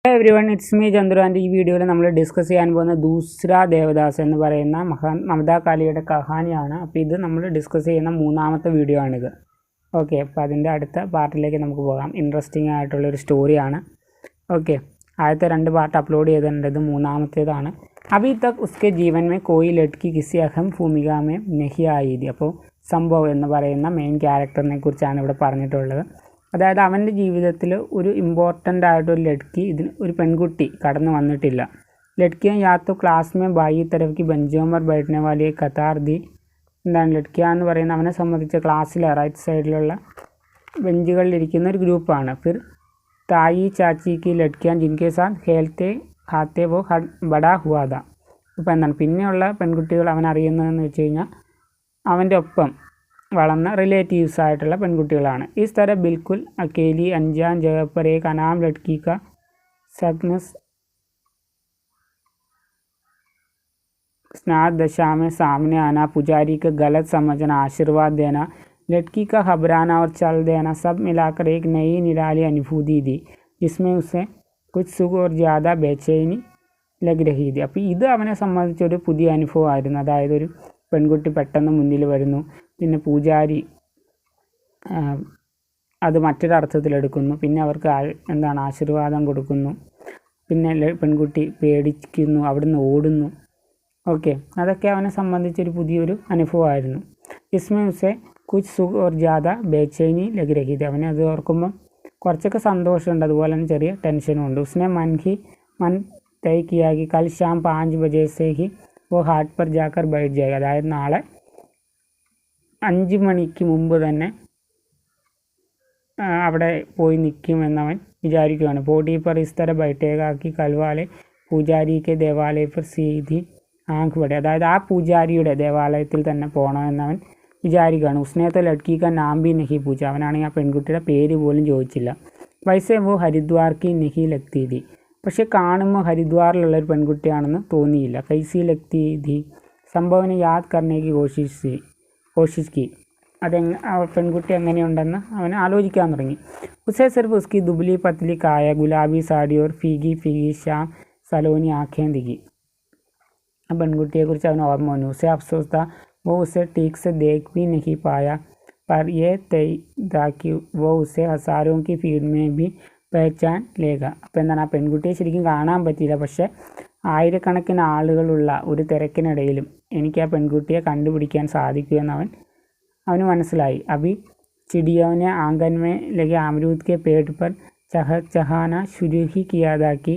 Everyone, it's me Chandru. And ഈ വീഡിയോയിൽ നമ്മൾ ഡിസ്കസ് ചെയ്യാൻ പോകുന്ന ദൂസ്ര ദേവദാസ് എന്ന് പറയുന്ന മമതാ കാളിയുടെ കഹാനിയാണ്. അപ്പോൾ ഇത് നമ്മൾ ഡിസ്കസ് ചെയ്യുന്ന മൂന്നാമത്തെ വീഡിയോ ആണിത്. ഓക്കെ, അപ്പോൾ അതിൻ്റെ അടുത്ത പാർട്ടിലേക്ക് നമുക്ക് പോകാം. ഇൻട്രസ്റ്റിംഗ് ആയിട്ടുള്ളൊരു സ്റ്റോറിയാണ്. ഓക്കെ, ആദ്യത്തെ 2 പാർട്ട് അപ്ലോഡ് ചെയ്തിട്ടുണ്ട്, ഇത് മൂന്നാമത്തേതാണ്. അഭി തക് ഉസ്കെ ജീവൻ മേ കോയി ലഡ്കി കിസി അഹം ഭൂമിക മേ നഹി ആയി തി. അപ്പോൾ സംഭവ് എന്ന് പറയുന്ന മെയിൻ ക്യാരക്ടറിനെ കുറിച്ചാണ് ഇവിടെ പറഞ്ഞിട്ടുള്ളത്. അതായത് അവൻ്റെ ജീവിതത്തിൽ ഒരു ഇമ്പോർട്ടൻ്റ് ആയിട്ടൊരു ലഡ്ക്കി, ഒരു പെൺകുട്ടി കടന്നു വന്നിട്ടില്ല. ലഡ്ക്കിയ യാത്തോ ക്ലാസ് മേ ബായി തരഫ്ക്ക് ബഞ്ചോമർ ബൈഠനെ വാലിയെ കത്താർ ദി. എന്താണ് ലഡ്ക്കിയ എന്ന് പറയുന്നത്? അവനെ സംബന്ധിച്ച് ക്ലാസ്സിലെ റൈറ്റ് സൈഡിലുള്ള ബെഞ്ചുകളിലിരിക്കുന്ന ഒരു ഗ്രൂപ്പാണ്. ഫിർ തായി ചാച്ചിക്ക് ലഡ്ക്കിയാൻ ജിൻകെ സാത്ത് ഖേൽത്തെ ഖാത്തെ വോ ബഡാ ഹുവാദ. ഇപ്പോൾ എന്താണ് പിന്നെയുള്ള പെൺകുട്ടികൾ അവൻ അറിയുന്നതെന്ന് വെച്ച് കഴിഞ്ഞാൽ അവൻ്റെ ഒപ്പം വളർന്ന റിലേറ്റീവ്സ് ആയിട്ടുള്ള പെൺകുട്ടികളാണ്. ഇസ് തര ബിൽക്കുൽ അക്കേലി അഞ്ചാൻ ജഗഹ पर एक अनाम लड़की का सकनस स्नात दशा में सामने आना, पुजारी का गलत समझना, आशीर्वाद देना, लड़की का घबराना और चल देना, सब मिलाकर एक नई निराली अनुभूति दी जिसमें उसे कुछ सुख और ज़्यादा बेचैनी लग रही थी. അപ്പോൾ ഇത് അവനെ സംബന്ധിച്ചൊരു പുതിയ അനുഭവമായിരുന്നു. അതായത് ഒരു പെൺകുട്ടി പെട്ടെന്ന് മുന്നിൽ വരുന്നു, പിന്നെ പൂജാരി അത് മറ്റൊരർത്ഥത്തിലെടുക്കുന്നു, പിന്നെ അവർക്ക് എന്താണ് ആശീർവാദം കൊടുക്കുന്നു, പിന്നെ പെൺകുട്ടി പേടിക്കുന്നു, അവിടുന്ന് ഓടുന്നു. ഓക്കെ, അതൊക്കെ അവനെ സംബന്ധിച്ചൊരു പുതിയൊരു അനുഭവമായിരുന്നു. ഇസ്മേ ഉസെ കുച്ച് സുഖ് ഓർ ജ്യാദ ബേച്ചൈനി ലഗ് രഹി തി. അവനെ അത് ഓർക്കുമ്പം കുറച്ചൊക്കെ സന്തോഷമുണ്ട്, അതുപോലെ തന്നെ ചെറിയ ടെൻഷനും ഉണ്ട്. ഉസ്നെ മൻ തൈ കിയാ കി കൽ ഷാം 5 ബജെ സേ ഹി വോ ഹാട്ട് പർ ജാക്കർ ബൈഠ് ജായേഗ. അതായത് നാളെ 5 മണിക്ക് മുമ്പ് തന്നെ അവിടെ പോയി നിൽക്കുമെന്നവൻ വിചാരിക്കുകയാണ്. പോട്ടി പർ ഇസ് തര ബൈഠേഗാക്കി കൽവാലെ പൂജാരിക്ക് ദേവാലയ പർ സീധി ആങ്ക് പടെ. അതായത് ആ പൂജാരിയുടെ ദേവാലയത്തിൽ തന്നെ പോകണമെന്നവൻ വിചാരിക്കുകയാണ്. ഉസ്നേത്തെ ലഡ്ക്കിക്ക നാം ബി നഹി പൂജ. അവനാണെങ്കിൽ ആ പെൺകുട്ടിയുടെ പേര് പോലും ചോദിച്ചില്ല. വൈസേ വോ ഹരിദ്വാർക്കി നഹി ലഗ്തി തി. പക്ഷെ കാണുമ്പോൾ ഹരിദ്വാറിലുള്ള ഒരു പെൺകുട്ടിയാണെന്ന് തോന്നിയില്ല. കൈസി ലഗ്തി തി. സംഭവനെ യാദ് കർണേക്ക് കോശിഷ് കി. ആ പെൺകുട്ടി എങ്ങനെയുണ്ടെന്ന് അവന് ആലോചിക്കാൻ തുടങ്ങി. ഉസേ സിർഫ് ഉസ്കി ദുബലി പത്ലി കായ, ഗുലാബി സാടി ഓർ ഫീഗി ശ്യാം സലോനി ആഖേൻ ദിഖി. ആ പെൺകുട്ടിയെക്കുറിച്ച് അവന് ഓർമ്മ വന്നു. ഉസേ അഫ്സോസ് താ വോ ഉസേ ടീക് സെ ദേഖ് ഭി നഹി പായ पर ये तय था कि वो उसे हज़ारों की भीड़ में भी पहचान लेगा. അപ്പോൾ എന്താണ്, ആ പെൺകുട്ടിയെ ശരിക്കും കാണാൻ പറ്റിയില്ല, പക്ഷേ ആയിരക്കണക്കിന് ആളുകളുള്ള ഒരു തിരക്കിനിടയിലും എനിക്ക് ആ പെൺകുട്ടിയെ കണ്ടുപിടിക്കാൻ സാധിക്കുമെന്ന് അവന് മനസ്സിലായി. അഭി चिड़ियों आंगन में लगे अमरूद के पेड़ पर चहचहाना शुरू ही किया था कि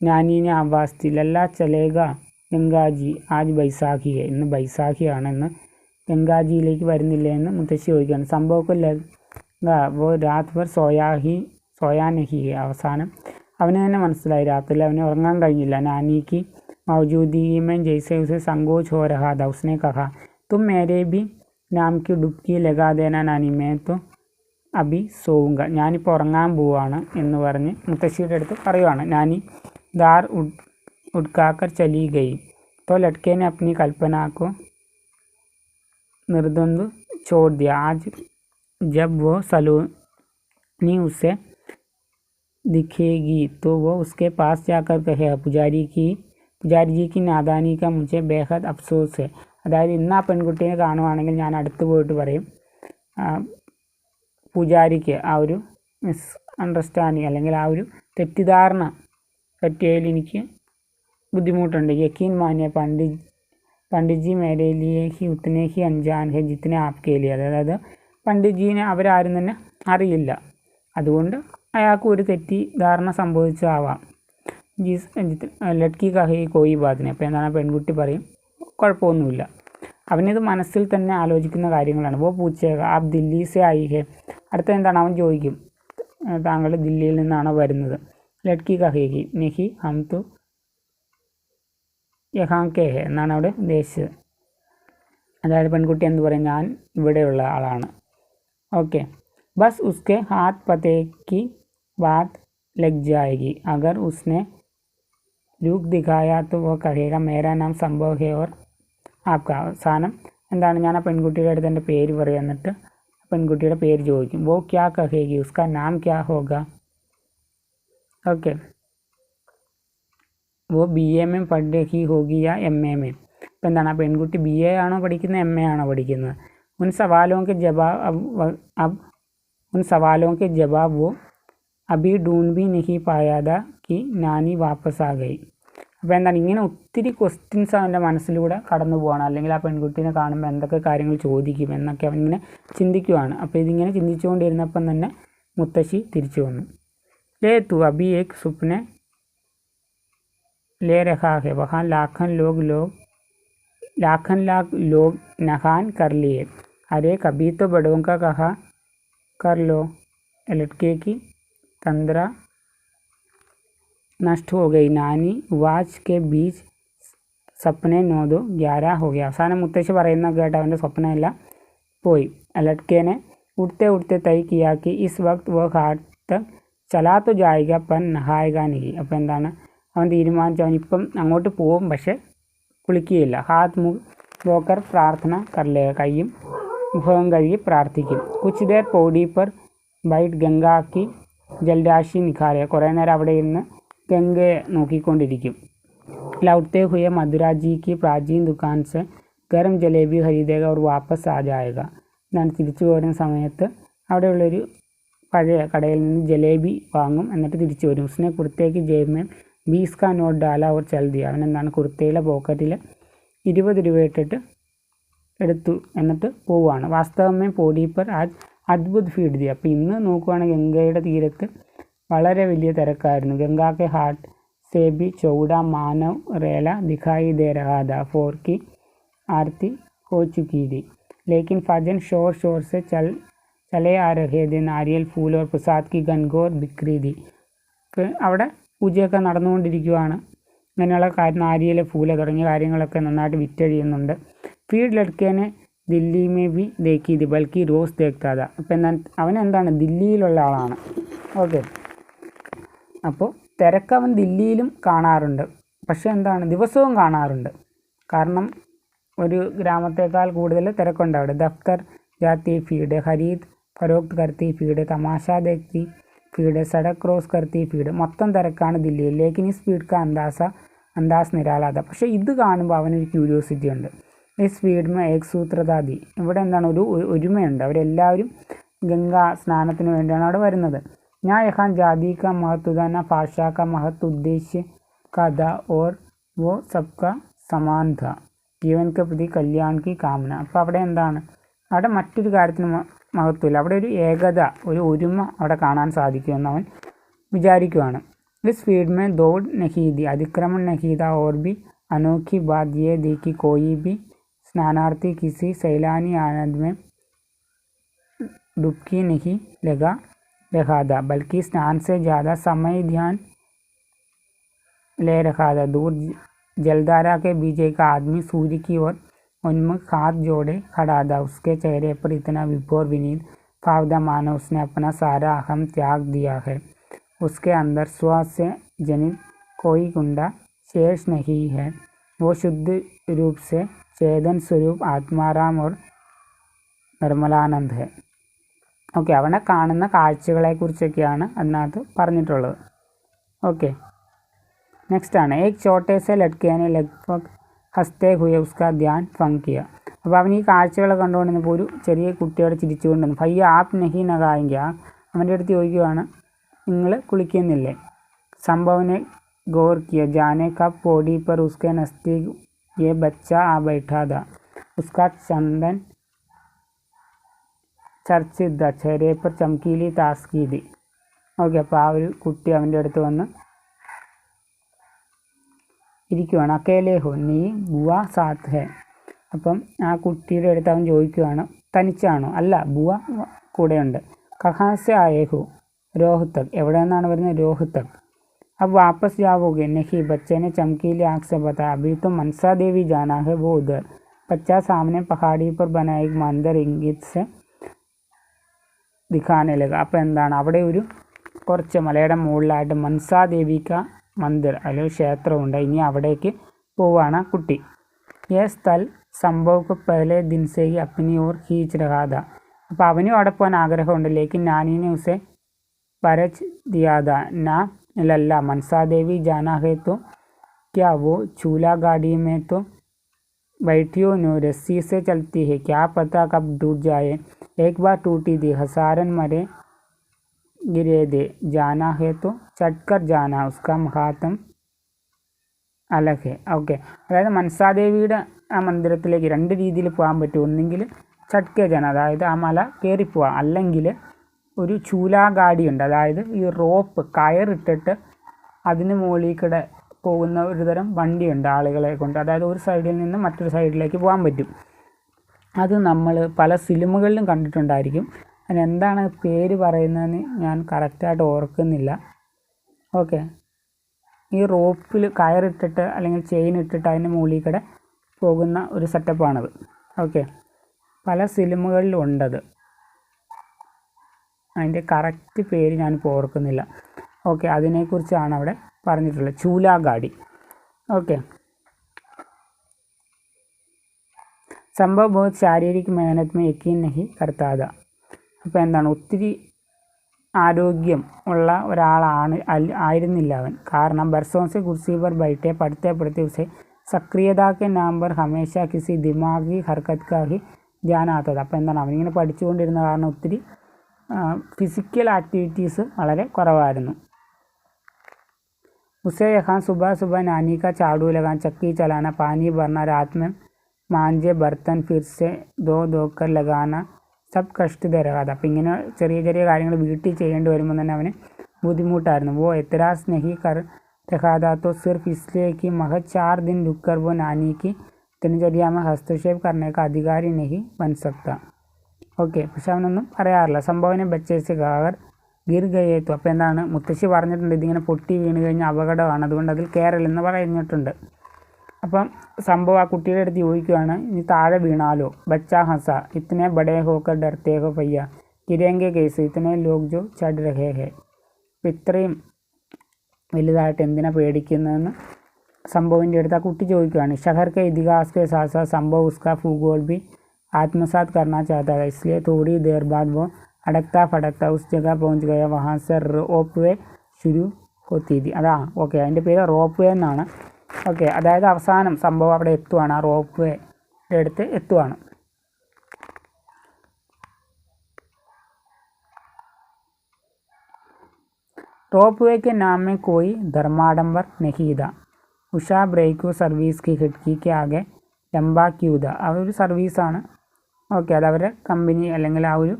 नानी ने आवाज़ दी, लल्ला चलेगा ഗംഗാജി ആജ് ബൈസാഖി. ഇന്ന് ബൈസാഖിയാണെന്ന് ഗംഗാജിയിലേക്ക് വരുന്നില്ല എന്ന് മുത്തശ്ശി ചോദിക്കുകയാണ്. സംഭവമൊക്കെ വോ രാത് ഭർ സോയാ നഹി. അവസാനം അവന് തന്നെ മനസ്സിലായി, രാത്രിയിൽ അവന് ഉറങ്ങാൻ കഴിഞ്ഞില്ല. നാനിക്ക് മൗജൂദി में जैसे उसे संकोच हो रहा था. उसने कहा, तुम मेरे भी नाम की डुबकी लगा देना नानी, मैं तो अभी सोऊंगा. ഞാനിപ്പോൾ ഉറങ്ങാൻ പോവാണ് എന്ന് പറഞ്ഞ് മുത്തശ്ശിയുടെ അടുത്ത് പറയുവാണ്. നാനി दार उठकाकर चली गई तो लड़के ने अपनी कल्पना को निर्द्वंद छोड़ दिया. आज जब वो सलोनी उसे दिखेगी तो वो उसके पास जाकर कहेगा, पुजारी जी की नादानी का मुझे बेहद अफसोस है. അതായത് ഇന്ന് ആ പെൺകുട്ടിയെ കാണുവാണെങ്കിൽ ഞാൻ അടുത്ത് പോയിട്ട് പറയും, പൂജാരിക്ക് ആ ഒരു മിസ് അണ്ടർസ്റ്റാൻഡിങ് അല്ലെങ്കിൽ ആ ഒരു തെറ്റിദ്ധാരണ പറ്റിയതിൽ എനിക്ക് ബുദ്ധിമുട്ടുണ്ട്. യക്കീൻ മാനിയ പണ്ഡിറ്റ്ജി മേരെ ലിയെ ഹി ഉത്തനെ ഹി അഞ്ചാൻ ഹെ ജിത്തനെ ആപ്കെ ലിയെ. അതായത് പണ്ഡിറ്റ്ജീനെ അവരാരും തന്നെ അറിയില്ല, അതുകൊണ്ട് അയാൾക്ക് ഒരു തെറ്റിദ്ധാരണ സംഭവിച്ചാവാം. ലഡ്ക്കി കഹി കോയി ബാതിനെ. അപ്പോൾ എന്താണ്, പെൺകുട്ടി പറയും കുഴപ്പമൊന്നുമില്ല. അവനിത് മനസ്സിൽ തന്നെ ആലോചിക്കുന്ന കാര്യങ്ങളാണ്. വോ പൂച്ചേക ആപ് ദില്ലി സെ ആയി ഹെ. അടുത്ത എന്താണ്, അവൻ ചോദിക്കും, താങ്കൾ ദില്ലിയിൽ നിന്നാണോ വരുന്നത്? ലഡ്ക്കി കഹേഗി നഹി ഹം തു യഹാം കെ ഹെ എന്നാണ് അവിടെ ഉദ്ദേശിച്ചത്. അതായത് പെൺകുട്ടി എന്ന് പറയും, ഞാൻ ഇവിടെയുള്ള ആളാണ്. ഓക്കെ, ബസ് ഉസ്കെ ഹാത്ത് പതേക്ക് ബാത് ലഗ് ജായേഗി. അഗർ ഉസ്നെ രൂപ് ദിഖായ തോ വോ കഹേഗ മേരാ നാം സംഭവ് ഹെ ഓർ ആപ്ക. അവസാനം എന്താണ്, ഞാൻ ആ പെൺകുട്ടിയുടെ അടുത്ത് എൻ്റെ പേര് പറയും, എന്നിട്ട് പെൺകുട്ടിയുടെ പേര് ചോദിക്കും. വോ ക്യാ കഹേഗി ഉസ്കാ നാം ക്യാ ഹോഗ. ഓക്കെ, वो BA में पढ़ रही होगी या MA में. ഇപ്പം എന്താണ് ആ പെൺകുട്ടി BA ആണോ പഠിക്കുന്നത് MA ആണോ പഠിക്കുന്നത്? उन सवालों के जवाब वो अभी ढूंढ भी नहीं पाया था कि नानी वापस आ गई. അപ്പോൾ എന്താണ് ഇങ്ങനെ ഒത്തിരി ക്വസ്റ്റ്യൻസ് അവൻ്റെ മനസ്സിലൂടെ കടന്നു പോവാണ്. അല്ലെങ്കിൽ ആ പെൺകുട്ടീനെ കാണുമ്പോൾ എന്തൊക്കെ കാര്യങ്ങൾ ചോദിക്കും എന്നൊക്കെ അവനിങ്ങനെ ചിന്തിക്കുവാണ്. അപ്പോൾ ഇതിങ്ങനെ ചിന്തിച്ചുകൊണ്ടിരുന്നപ്പം തന്നെ മുത്തശ്ശി തിരിച്ചു വന്നു. ലേ തു അബി ഏക് സുപ്നെ ले रखा है वहाँ लाख लोग नहान कर लिए. अरे कभी तो बड़ों का कहा कर लो. लड़के की तंद्रा नष्ट हो गई. नानी वाच के बीच सपने 9 11 हो गया. അവസാനം മുത്തശ്ശി പറയുന്ന കേട്ട് അവൻ്റെ സ്വപ്നമെല്ലാം പോയി. लड़के ने उठते उठते तय किया कि इस वक्त वो घाट तक चला तो जाएगा पर नहाएगा नहीं. അപ്പോൾ എന്താണ് അവൻ തീരുമാനിച്ചു അവനിപ്പം അങ്ങോട്ട് പോവും പക്ഷെ കുളിക്കുകയില്ല. ഹാത്ത് മുഖ് ധോക്കർ പ്രാർത്ഥന കർലേ, കയ്യും മുഖവും കഴുകി പ്രാർത്ഥിക്കും. കുച്ച് ദേർ പൗഡി പർ ബൈറ്റ് ഗംഗാക്കി ജൽരാശി നിഖാരെ, കുറേ നേരം അവിടെ ഇരുന്ന് ഗംഗയെ നോക്കിക്കൊണ്ടിരിക്കും. ലൗട്ടെ ഹുയെ മധുരാജി കി പ്രാചീൻ ദുക്കാൻ സെ ഗരം ജലേബി ഖരീദേഗ और വാപ്പസ് ആ ജായേഗ. എന്നാണ് തിരിച്ചു പോരുന്ന സമയത്ത് അവിടെയുള്ളൊരു പഴയ കടയിൽ നിന്ന് ജലേബി വാങ്ങും, എന്നിട്ട് തിരിച്ചു വരും. ഉസ്നെ കുർത്തേക്ക് ജേബ് 20 का നോട്ട് ഡാല और ചൽ ദിയ. അവനെന്താണ് കുർത്തയിലെ പോക്കറ്റിൽ 20 രൂപ ഇട്ടിട്ട് എടുത്തു എന്നിട്ട് പോവുകയാണ്. വാസ്തവമേ പോടി പർ ആജ് അദ്ഭുത് ഫീഡ് ദിയ. അപ്പോൾ ഇന്ന് നോക്കുവാണെങ്കിൽ ഗംഗയുടെ തീരത്ത് വളരെ വലിയ തിരക്കായിരുന്നു. ഗംഗാക്കെ ഹാട്ട് സേ ബി ചൗഡ മാനവ് റേല ദിഖായി ദേ രഹാ ഥാ. ഫോർ की आरती हो चुकी थी लेकिन फजन शोर शोर से चले आ रहे थे. नारियल फूल और प्रसाद की गनगोर बिक्री थी. അവിടെ പൂജയൊക്കെ നടന്നുകൊണ്ടിരിക്കുകയാണ്. അങ്ങനെയുള്ള നാരിയൽ ഫൂല് തുടങ്ങിയ കാര്യങ്ങളൊക്കെ നന്നായിട്ട് വിറ്റഴിയുന്നുണ്ട്. ഫീഡ് ലഡ്ക്കേനെ ദില്ലി മേ ബി ദേക്കി ദി ബൽക്കി റോസ് ദേഖ്താ ഥാ. അപ്പം എന്താണ് അവനെന്താണ് ദില്ലിയിലുള്ള ആളാണ്. ഓക്കെ, അപ്പോൾ തിരക്ക് അവൻ ദില്ലിയിലും കാണാറുണ്ട്, പക്ഷെ എന്താണ് ദിവസവും കാണാറുണ്ട്. കാരണം ഒരു ഗ്രാമത്തേക്കാൾ കൂടുതൽ തിരക്കുണ്ട് അവിടെ. ദഫ്തർ ജാത്തി ഫീഡ്, ഖരീദ് ഫരോക്ത് കർത്തി ഫീഡ്, തമാശ ദേഖ്തി ഫീഡ്, സഡക് ക്രോസ് കർത്തി ഫീഡ്. മൊത്തം തിരക്കാണ് ദില്ലിയിൽ. ലേക്കിൻ ഈ സ്പീഡ് കാ അന്താസ് നിരാലാത. പക്ഷേ ഇത് കാണുമ്പോൾ അവനൊരു ക്യൂരിയോസിറ്റി ഉണ്ട്. ഈ സ്പീഡ് മേ ഏക് സൂത്രതാദി. ഇവിടെ എന്താണ് ഒരു ഒരുമയുണ്ട്. അവരെല്ലാവരും ഗംഗാ സ്നാനത്തിന് വേണ്ടിയാണ് അവിടെ വരുന്നത്. ഞാൻ യഹാൻ ജാതി കാ മഹത്വ ന ഭാഷ കാ മഹത്വ ഉദ്ദേശ്യ കഥ ഓർ വോ സബ്കാ സമാൻ ഥ ജീവൻ കെ പ്രതി കല്യാൺ കി കാമന. അപ്പോൾ അവിടെ എന്താണ് അവിടെ മറ്റൊരു കാര്യത്തിന് മഹത്വമില്ല. അവിടെ ഒരു ഏകത, ഒരു ഒരുമ അവിടെ കാണാൻ സാധിക്കുമെന്ന് അവൻ വിചാരിക്കുകയാണ്. इस फील्ड में दौड़ नहीं दी, अतिक्रमण नहीं था और भी अनोखी बात यह थी कि कोई भी स्नानार्थी किसी सैलानी आनंद में डुबकी नहीं लगा रहा था, बल्कि स्नान से ज़्यादा समय ध्यान ले रहा था. दूर जलधारा के बीच एक आदमी सूर्य की ओर उन्मुख हाथ जोड़े खड़ा था. उसके चेहरे पर इतना विभोर विनीत भाव था मानो उसने अपना सारा अहम त्याग दिया है. उसके अंदर स्व से जनित कोई कुंडा शेष नहीं है. वो शुद्ध रूप से चेतन स्वरूप आत्माराम और നിർമ്മലാനന്ദ് है. ഓക്കെ, അവനെ കാണുന്ന കാഴ്ചകളെക്കുറിച്ചൊക്കെയാണ് അതിനകത്ത് പറഞ്ഞിട്ടുള്ളത്. ഓക്കെ, നെക്സ്റ്റ് ആണ് एक छोटे से लड़के ने लगभग हंसते हुए उसका ध्यान भंग किया. അപ്പോൾ അവൻ ഈ കാഴ്ചകളെ കണ്ടുകൊണ്ടിരുന്നപ്പോൾ ഒരു ചെറിയ കുട്ടിയോട് ചിരിച്ചുകൊണ്ടിരുന്നു. ഭയ്യ ആപ്പ് നഹി നഗായെങ്കിൽ. അവൻ്റെ അടുത്ത് ചോദിക്കുവാണ്, നിങ്ങൾ കുളിക്കുന്നില്ലേ? സംഭവനെ गौर किया. जाने कब पौड़ी पर उसके नज़दीक ये बच्चा आ बैठा था. उसका चंदन चर्चित था, चेहरे पर चमकीली ताजगी थी. ഓക്കെ, അപ്പോൾ ആ ഒരു കുട്ടി അവൻ്റെ അടുത്ത് വന്ന് ഇരിക്കുവാണ്. അക്കേലേ ഹോ നീ ബുവ സാത്ത് ഹേ. അപ്പം ആ കുട്ടിയുടെ അടുത്ത് അവൻ ചോദിക്കുവാണ്, തനിച്ചാണോ? അല്ല, ബുവ കൂടെയുണ്ട്. കഹാസെ ആയേ ഹോ? रोहतक. എവിടെ നിന്നാണ് വരുന്നത്? रोहतक. अब वापस जाओगे? नहीं. बच्चे ने चमकीली आँख से बताया. अभी तो मनसा देवी जाना है, वो उधर. बच्चा सामने पहाड़ी पर बना एक मंदिर इंगित से दिखाने लगा. അപ്പോൾ എന്താണ് അവിടെ ഒരു കുറച്ച് മലയുടെ മുകളിലായിട്ട് മനസാ ദേവിക മന്ദിർ അല്ലെങ്കിൽ ക്ഷേത്രമുണ്ട്. ഇനി അവിടേക്ക് പോവാണ് കുട്ടി. ये स्थल संभव को पहले दिन से ही अपनी ओर खींच रहा था. അപ്പോൾ അവനും അവിടെ പോകാൻ ആഗ്രഹമുണ്ട്. ലേക്കിൻ നാനിനെ ഉസെ परच दिया था. ना लल्ला मनसा देवी जाना है तो क्या वो चूल्हा गाड़ी में तो बैठियो नो, रस्सी से चलती है, क्या पता कब टूट जाए। एक बार टूटी थी, हसारन मरे गिरे दे, जाना है तो चटकर जाना, उसका മഹാത്മം അലഹെ. ഓക്കെ, അതായത് മനസാദേവിയുടെ ആ മന്ദിരത്തിലേക്ക് രണ്ട് രീതിയിൽ പോകാൻ പറ്റും. ഒന്നെങ്കിൽ ചട്കെ ജന, അതായത് ആ മല കയറിപ്പോവാം, അല്ലെങ്കിൽ ഒരു ചൂലാഗാഡിയുണ്ട്, അതായത് ഈ റോപ്പ് കയറിട്ടിട്ട് അതിന് മുകളിൽ കൂടെ പോകുന്ന ഒരു തരം വണ്ടിയുണ്ട് ആളുകളെ കൊണ്ട്, അതായത് ഒരു സൈഡിൽ നിന്ന് മറ്റൊരു സൈഡിലേക്ക് പോകാൻ പറ്റും. അത് നമ്മൾ പല ഫിലിമുകളിലും കണ്ടിട്ടുണ്ടായിരിക്കും. അതിനെന്താണ് പേര് പറയുന്നതെന്ന് ഞാൻ കറക്റ്റായിട്ട് ഓർക്കുന്നില്ല. ഓക്കെ, ഈ റോപ്പിൽ കയറിട്ടിട്ട് അല്ലെങ്കിൽ ചെയിൻ ഇട്ടിട്ട് അതിൻ്റെ മുകളിൽ കൂടെ പോകുന്ന ഒരു സെറ്റപ്പാണത്. ഓക്കെ, പല ഫിലിമുകളിലും ഉണ്ടത്. അതിൻ്റെ കറക്റ്റ് പേര് ഞാനിപ്പോൾ ഓർക്കുന്നില്ല. ഓക്കെ, അതിനെക്കുറിച്ചാണ് അവിടെ പറഞ്ഞിട്ടുള്ളത്, ചൂലാഗാഡി. ഓക്കെ, സംഭവ ബഹുത് ശാരീരിക് മെഹനത് മേ യക്കീൻ നഹി കർത്താ था. അപ്പോൾ എന്താണ്, ഒത്തിരി ആരോഗ്യം ഉള്ള ആയിരുന്നില്ല അവൻ. കാരണം ബർസോं से कुर्सी पर बैठे पढ़ते पढ़ते उसे सक्रियता के नाम पर हमेशा किसी दिमागी हरकत का ही ध्यान आता था. അപ്പോൾ എന്താണ്, അവനിങ്ങനെ പഠിച്ചുകൊണ്ടിരുന്ന കാരണം ഒത്തിരി ഫിസിക്കൽ ആക്ടിവിറ്റീസ് വളരെ കുറവായിരുന്നു. उसे यहाँ सुबह सुबह नानी का झाड़ू लगाना, चक्की चलाना, पानी भरना, रात में मांझे बर्तन फिर से धो धोकर लगाना, സബ് കഷ്ടിത രഹാത. അപ്പം ഇങ്ങനെ ചെറിയ ചെറിയ കാര്യങ്ങൾ വീട്ടിൽ ചെയ്യേണ്ടി വരുമ്പോൾ തന്നെ അവന് ബുദ്ധിമുട്ടായിരുന്നു. वो एतराज़ नहीं कर रहा था तो सिर्फ इसलिए कि महज 4 दिन रुककर वो नानी की दिनचर्या में हस्तक्षेप करने का अधिकारी नहीं बन सकता. ഓക്കെ, പക്ഷെ അവനൊന്നും പറയാറില്ല. സംഭവനെ ബച്ചേസ് കാവർ ഗിർ ഗയേത്തു. അപ്പോൾ എന്താണ്, മുത്തശ്ശി പറഞ്ഞിട്ടുണ്ട് ഇതിങ്ങനെ പൊട്ടി വീണ് കഴിഞ്ഞാൽ അപകടമാണ്, അതുകൊണ്ട് അതിൽ കയറലെന്ന് പറഞ്ഞിട്ടുണ്ട്. അപ്പം സംഭവം ആ കുട്ടിയുടെ അടുത്ത് ചോദിക്കുകയാണ്, ഇനി താഴെ വീണാലോ. ബച്ചാ ഹസ, ഇത്തനെ ബഡേ ഹോക്കർ ഡർത്തേ ഹോ പയ്യ, ഗിരേങ്കെ കേസ് ഇത്തനെ ലോക് ജോ ചട് രഹേ ഹെ. അപ്പം ഇത്രയും വലുതായിട്ട് എന്തിനാ പേടിക്കുന്നതെന്ന് സംഭവിൻ്റെ അടുത്ത് ആ കുട്ടി ചോദിക്കുകയാണ്. ഷഹർ കെ ഇതിഹാസ് കെ സാथ साथ സംഭവ് ഉസ്കാ ഭൂഗോൾ भी आत्मसात करना चाहता था, इसलिए थोड़ी देर बाद वो अड़कता फड़कता उस जगह पहुंच गया, वहाँ से റോപ്പ് വേ ശുരു होती थी. അതാ ഓക്കെ, അതിൻ്റെ പേര് റോപ്പ് വേ എന്നാണ്. ഓക്കെ, അതായത് അവസാനം സംഭവം അവിടെ എത്തുവാണ്, ആ റോപ്പ് വേ അടുത്ത് എത്തുവാണ്. रोप वे के नाम में कोई धर्माडंबर नहीं था. उषा ब्रेको सर्विस की खिड़की के आगे लंबा क्यू था. അതൊരു സർവീസാണ്. ഓക്കെ, അതവരുടെ കമ്പനി അല്ലെങ്കിൽ ആ ഒരു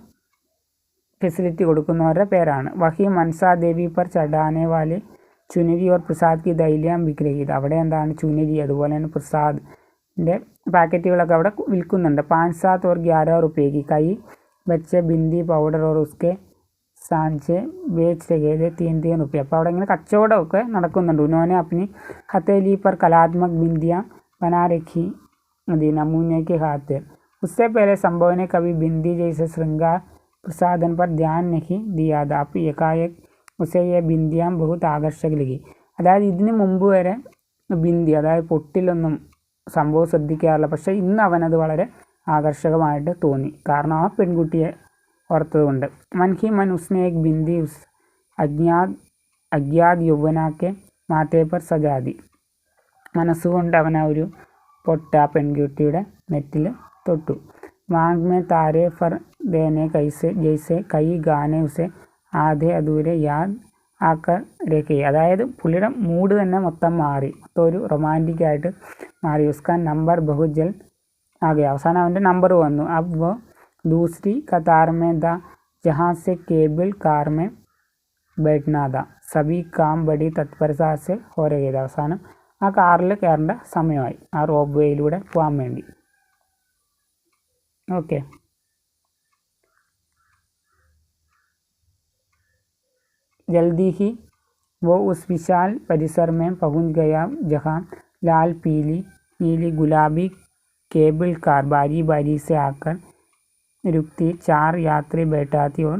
ഫെസിലിറ്റി കൊടുക്കുന്നവരുടെ പേരാണ്. വഹി മനസാ ദേവി പർ ചടാനെ വാലെ ചുനരി ഓർ പ്രസാദ് കി ദൈലിയാം ബിക് രഹി थी. അവിടെ എന്താണ്, ചുനരി അതുപോലെ തന്നെ പ്രസാദിൻ്റെ പാക്കറ്റുകളൊക്കെ അവിടെ വിൽക്കുന്നുണ്ട്. 5-7 और 11 रुपये की. കൈ ബച്ചെ ബിന്ദി പൗഡർ ഓർ ഉസ്കെ സാഞ്ചെ बेच रहे थे 3-3 रुपये. അപ്പോൾ അവിടെ ഇങ്ങനെ കച്ചവടമൊക്കെ നടക്കുന്നുണ്ട്. ഉन्होंने अपनी हथेली पर कलात्मक बिंदियाँ बना रखी थी नमूने के खातिर. उससे पहले संभव ने कभी बिंदी जैसे श्रृंगार प्रसाधन पर ध्यान नहीं दिया था. അപ്പോൾ एकाएक उसे ये बिंदियाँ बहुत आकर्षक लगी. അതായത് ഇതിന് മുമ്പ് വരെ ബിന്ദി, അതായത് പൊട്ടിലൊന്നും സംഭവം ശ്രദ്ധിക്കാറില്ല. പക്ഷേ ഇന്ന് അവനത് വളരെ ആകർഷകമായിട്ട് തോന്നി, കാരണം ആ പെൺകുട്ടിയെ ഓർത്തതുകൊണ്ട്. मन ही मन उसने एक बिंदी उस अज्ञात यौवना के माथे पर सजा दी. മനസ്സുകൊണ്ട് അവൻ ആ ഒരു പൊട്ട ആ പെൺകുട്ടിയുടെ നെറ്റിൽ തൊട്ടു. മാങ് മേ താരെ ഫർ ദേനെ കൈസെ ജൈസെ കൈ ഗാനെ ഉസെ ആധെ അധൂരെ യാദ് ആക്കർ രഖേ. അതായത് പുള്ളിയുടെ മൂഡ് തന്നെ മൊത്തം മാറി, മൊത്തം ഒരു റൊമാൻറ്റിക് ആയിട്ട് മാറി. ഉസ്കാൻ നമ്പർ ബഹുത് ജൽ ആകെ. അവസാനം അവൻ്റെ നമ്പർ വന്നു. അബ് വോ दूसरी कतार में था जहाँ से केबल कार में बैठना था. सभी काम बड़ी तत्परता से हो रहे थे. അവസാനം ആ കാറിൽ കയറേണ്ട സമയമായി, ആ റോപ്പ് വേയിലൂടെ പോകാൻ വേണ്ടി. ഓക്കെ, जल्दी ही वो उस विशाल परिसर में पहुंच गया जहाँ लाल पीली नीली गुलाबी केबल कार बारी बारी से आकर रुकती, 4 यात्री बैठाती और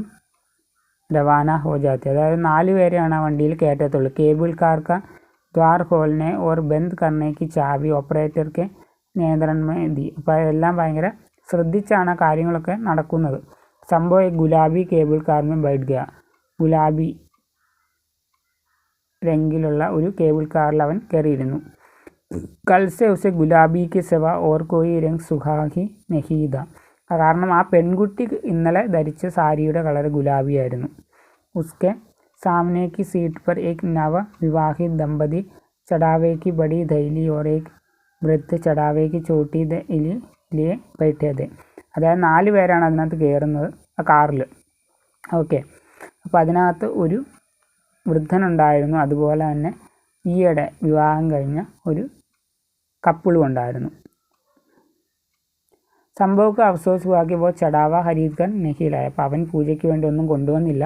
रवाना हो जाती. അതായത് 4 പേരെയാണ് ആ വണ്ടിയിൽ കയറ്റത്തുള്ളൂ. കേബിൾ കാർ का द्वार खोलने और बंद करने की चाबी ऑपरेटर के नियंत्रण में दी. അപ്പോൾ എല്ലാം ഭയങ്കര ശ്രദ്ധിച്ചാണ് കാര്യങ്ങളൊക്കെ നടക്കുന്നത്. സംഭവം ഗുലാബി കേബിൾ കാർ में बैठ गया. ഗുലാബി രംഗിലുള്ള ഒരു കേബിൾ കാറിൽ അവൻ കയറിയിരുന്നു. കൽ സെ ഉസെ ഗുലാബി കെ സിവ ഓർ കോയി രംഗ് സുഖാഹി നഹീ ഥാ. കാരണം ആ പെൺകുട്ടി ഇന്നലെ ധരിച്ച സാരിയുടെ കളർ ഗുലാബിയായിരുന്നു. ഉസ്കെ सामने की सीट पर एक नव विवाहित दंपति चढ़ावे की बड़ी थैली और एक वृद्ध चढ़ावे की छोटी लिए बैठे थे. അതായത് 4 പേരാണ് അതിനകത്ത് കയറുന്നത് ആ കാറിൽ. ഓക്കെ, അപ്പോൾ അതിനകത്ത് ഒരു വൃദ്ധനുണ്ടായിരുന്നു, അതുപോലെ തന്നെ ഈയിടെ വിവാഹം കഴിഞ്ഞ ഒരു കപ്പിളും ഉണ്ടായിരുന്നു. സംഭവക്ക് അഫ്സോസ് हुआ कि वो चढ़ावा खरीद कर नहीं लाया. അപ്പോൾ അവൻ പൂജയ്ക്ക് വേണ്ടി ഒന്നും കൊണ്ടുവന്നില്ല.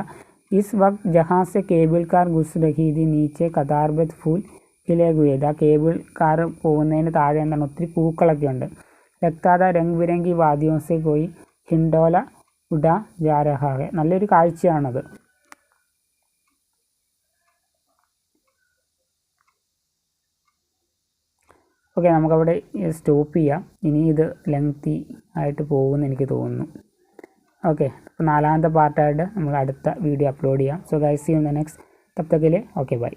इस वक्त जहाँ से केबल कार घुस रही थी नीचे कतारबद्ध फूल खिले हुए थे. ആ കേബിൾ കാർ പോകുന്നതിന് താഴെ എന്താണ് ഒത്തിരി പൂക്കളൊക്കെ ഉണ്ട്. ലഗ്താ രംഗ് ബിരംഗി വാദിയോं से कोई ഹിൻഡോല ഉഡാ ജാ രഹാ ഹൈ. നല്ലൊരു കാഴ്ചയാണത്. ഓക്കെ, നമുക്കവിടെ സ്റ്റോപ്പ് ചെയ്യാം. ഇനി ഇത് ലെങ്തി ആയിട്ട് പോകുമെന്ന് എനിക്ക് തോന്നുന്നു. ഓക്കെ, അപ്പോൾ 4ാമത്തെ പാർട്ടായിട്ട് നമ്മൾ അടുത്ത വീഡിയോ അപ്ലോഡ് ചെയ്യാം. So guys, see you in the next. തബ് തക് के लिए ओके बाय.